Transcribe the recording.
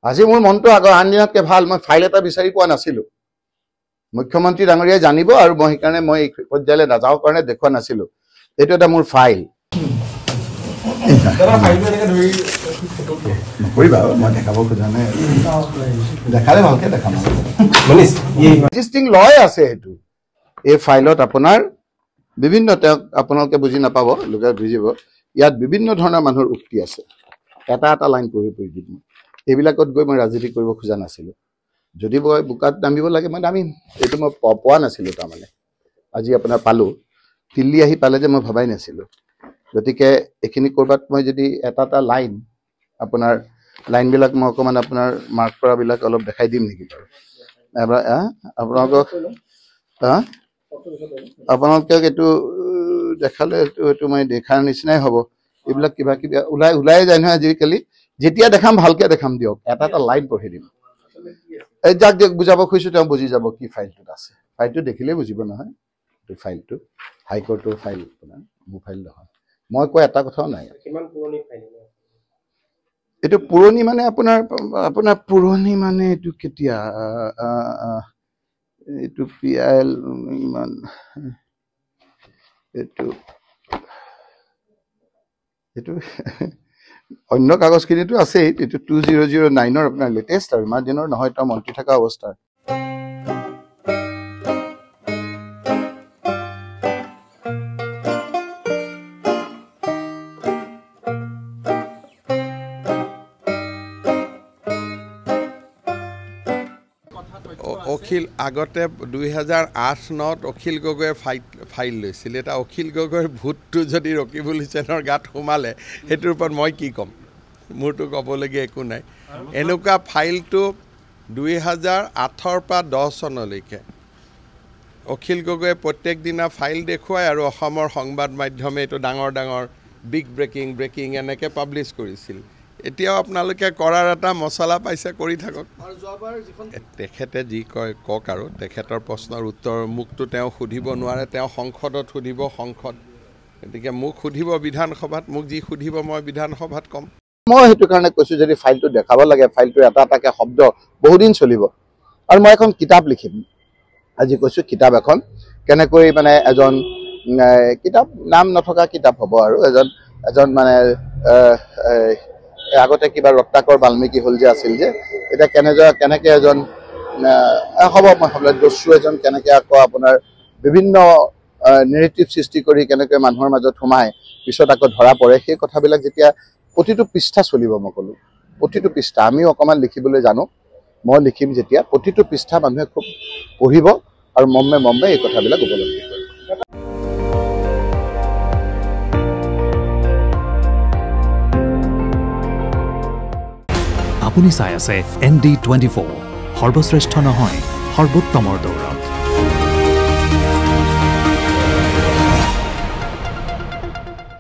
আজি মোৰ মনটো আগৰ আন দিনতকৈ ভাল মই ফাইল এটা বিচাৰি পোৱা নাছিলোঁ মুখ্যমন্ত্ৰী ডাঙৰীয়াই জানিব আৰু মই সেইকাৰণে মই এই পৰ্যায়লৈ নাযাওঁ কাৰণে দেখুৱা নাছিলোঁ এইটো এটা মোৰ ফাইল নকৰিবা মই দেখাব খোজা নাই দেখালে ভালকৈ দেখাম এক্সিষ্টিং লয় আছে এইটো এই ফাইলত আপোনাৰ বিভিন্ন তেওঁক আপোনালোকে বুজি নাপাব লোকে বুজিব ইয়াত বিভিন্ন ধৰণৰ মানুহৰ উক্তি আছে এটা এটা লাইন পঢ়ি দিম এইবিলাকত গৈ মই ৰাজনীতি কৰিব খোজা নাছিলোঁ যদি মই বোকাত নামিব লাগে মই নামিম এইটো মই পোৱা নাছিলোঁ তাৰমানে আজি আপোনাৰ পালোঁ দিল্লী আহি পালে যে মই ভবাই নাছিলোঁ গতিকে এইখিনি ক'ৰবাত মই যদি এটা এটা লাইন আপোনাৰ লাইনবিলাক মই অকণমান আপোনাৰ মাৰ্ক কৰাবিলাক অলপ দেখাই দিম নেকি বাৰু আপোনালোকক এইটো দেখালে এইটো মই দেখাৰ নিচিনাই হ'ব এইবিলাক কিবা কিবি ওলাই যায় নহয় আজিকালি যেতিয়া দেখাম ভালকৈ দেখাম দিয়ক এটা এটা লাইন পঢ়ি দিম এই যাক বুজাব খুজিছোঁ তেওঁ বুজি যাব কি ফাইলটোত আছে ফাইলটো দেখিলেই বুজিব নহয় এইটো ফাইলটো হাইকোৰ্টৰ ফাইল আপোনাৰ মোৰ ফাইল নহয় মই কোৱা এটা কথাও নাই এইটো পুৰণি মানে আপোনাৰ পুৰণি মানে এইটো কেতিয়া এইটো PIL ইমান এইটো অন্য কাগজখিনিতো আছেই এইটো 2009ৰ আপোনাৰ লেটেষ্ট আৰু ইমান দিনৰ নহয় তেওঁ মন্ত্ৰী থকা অৱস্থাৰ অখিল আগতে 2008-9ত অখিল গগৈয়ে ফাইল লৈছিল এটা অখিল গগৈৰ ভূতটো যদি ৰকিবুল হুছেইনৰ গাত সোমালে সেইটোৰ ওপৰত মই কি ক'ম মোৰতো ক'বলগীয়া একো নাই এনেকুৱা ফাইলটো 2008-ৰ পৰা 10 চনলৈকে অখিল গগৈয়ে প্ৰত্যেক দিনা ফাইল দেখুৱাই আৰু অসমৰ সংবাদ মাধ্যমে এইটো ডাঙৰ বিগ ব্ৰেকিং এনেকৈ পাব্লিছ কৰিছিল এতিয়াও আপোনালোকে কৰাৰ এটা মছলা পাইছে কৰি থাকক তেখেতে যি কয় কওক আৰু তেখেতৰ প্ৰশ্নৰ উত্তৰ মোকতো তেওঁ সুধিব নোৱাৰে তেওঁ সংসদত সুধিব সংসদ গতিকে মোক সুধিব বিধানসভাত মোক যি সুধিব মই বিধানসভাত ক'ম মই সেইটো কাৰণে কৈছোঁ যদি ফাইলটো দেখাব লাগে ফাইলটো এটা এটাকৈ শব্দ বহুদিন চলিব আৰু মই এখন কিতাপ লিখিম আজি কৈছোঁ কিতাপ এখন কেনেকৈ মানে এজন কিতাপ নাম নথকা কিতাপ হ'ব আৰু এজন মানে আগতে কিবা ৰত্নাকৰ বাল্মীকি হ'ল যে আছিল যে এতিয়া কেনেকৈ এজন হ'ব মই ভাবিলে দস্যু এজন কেনেকৈ আকৌ আপোনাৰ বিভিন্ন নেৰেটিভ সৃষ্টি কৰি কেনেকৈ মানুহৰ মাজত সোমাই পিছত আকৌ ধৰা পৰে সেই কথাবিলাক যেতিয়া প্ৰতিটো পৃষ্ঠা চলিব মই ক'লোঁ প্ৰতিটো পৃষ্ঠা আমিও অকণমান লিখিবলৈ জানো মই লিখিম যেতিয়া প্ৰতিটো পৃষ্ঠা মানুহে খুব পঢ়িব আৰু মম্মে এই কথাবিলাক উপলব্ধি কৰিব আপুনি চাই আছে ND24 সৰ্বশ্ৰেষ্ঠ নহয় সৰ্বোত্তমৰ দৌৰ